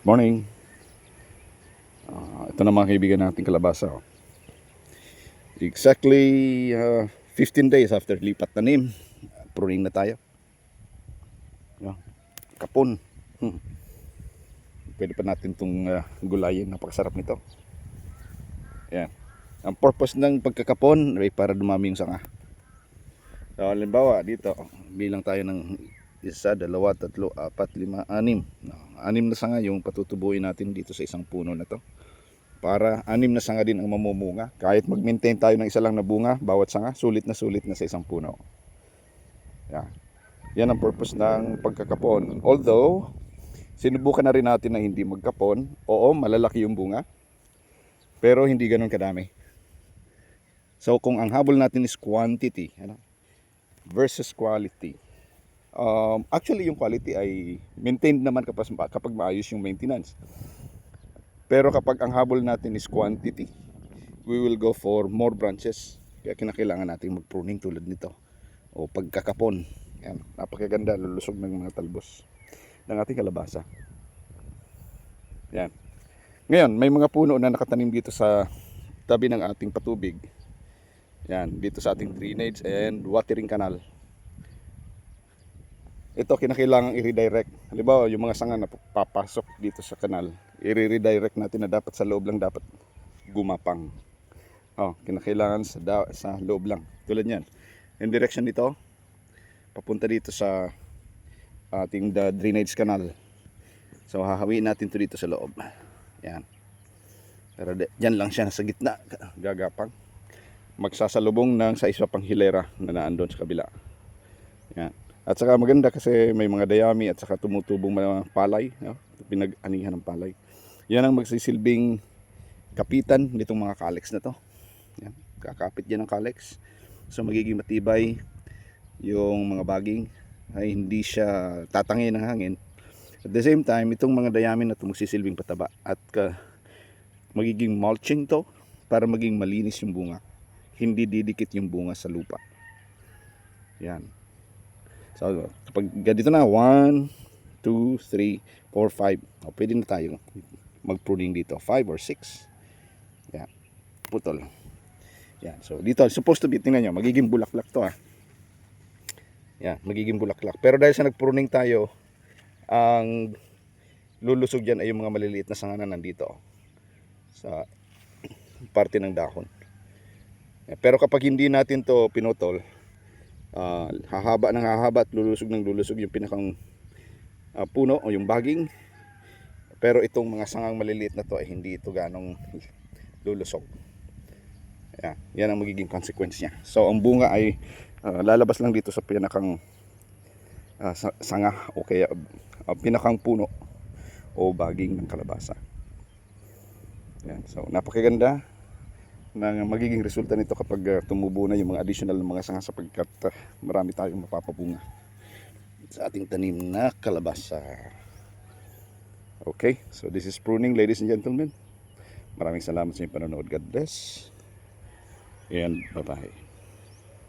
Morning. Ito na mga kaibigan nating kalabasa. Exactly 15 days after lipat tanim, pruning na tayo. Kapon. Pwede pa natin itong gulayin. Napakasarap nito. Yan. Ang purpose ng pagkakapon ay para dumami yung sanga. So, halimbawa dito, bilang tayo ng 1, 2, 3, 4, 5, 6. 6 na sanga yung patutubuin natin dito sa isang puno na to. Para 6 na sanga din ang mamumunga. Kahit mag-maintain tayo ng isa lang na bunga, bawat sanga, sulit na sa isang puno. Yan ang purpose ng pagkakapon. Although, sinubukan na rin natin na hindi magkapon. Oo, malalaki yung bunga. Pero hindi ganun kadami. So kung ang habol natin is quantity versus quality. Actually yung quality ay maintained naman kapag maayos yung maintenance. Pero kapag ang habol natin is quantity, we will go for more branches. Kaya kinakailangan natin mag-pruning tulad nito. O pagkakapon. Yan, napakaganda, lulusog ng mga talbos ng ating kalabasa. Yan. Ngayon, may mga puno na nakatanim dito sa tabi ng ating patubig. Yan, dito sa ating drainage and watering canal. Ito kinakailangan i-redirect. Halimbawa, yung mga sanga na papasok dito sa kanal, i-redirect natin na dapat sa loob lang dapat gumapang. Kinakailangan sa loob lang. Tulad yan. Yung direction nito, papunta dito sa ating drainage canal. So hahawiin natin to dito sa loob. Yan. Pero dyan lang siya sa gitna, gagapang. Magsasalubong ng sa isa pang hilera na naandun sa kabila. Yan. At saka maganda kasi may mga dayami at saka tumutubong mga palay, pinag-anihan ng palay. Yan ang magsisilbing kapitan nitong mga calyx na to. Yan. Kakapit yan ng calyx. So magiging matibay yung mga baging, ay hindi siya tatangin ng hangin. At the same time, itong mga dayamin na ito magsisilbing pataba at magiging mulching to para maging malinis yung bunga. Hindi didikit yung bunga sa lupa. Yan. So kapag ganito na 1, 2, 3, 4, 5, pwede na tayo mag-pruning dito 5 or 6. Yan. Putol. Yan. So dito supposed to be, tingnan nyo, magiging bulaklak to Yan, magiging bulaklak. Pero dahil sa nag-pruning tayo, ang lulusog dyan ay yung mga maliliit na sanga na nandito sa parte ng dahon. Pero kapag hindi natin to pinutol, hahaba ng hahaba at lulusog ng lulusog yung pinakang puno o yung baging. Pero itong mga sangang maliliit na to ay hindi ito ganong lulusog. Yan ang magiging consequence niya. So ang bunga ay lalabas lang dito sa pinakang sanga o kaya pinakang puno o baging ng kalabasa. Yan. So napakaganda ng magiging resulta nito kapag tumubo na yung mga additional na mga sanga sapagkat marami tayong mapapabunga sa ating tanim na kalabasa. Okay, so this is pruning, ladies and gentlemen. Maraming salamat sa inyong panonood. God bless and bye bye.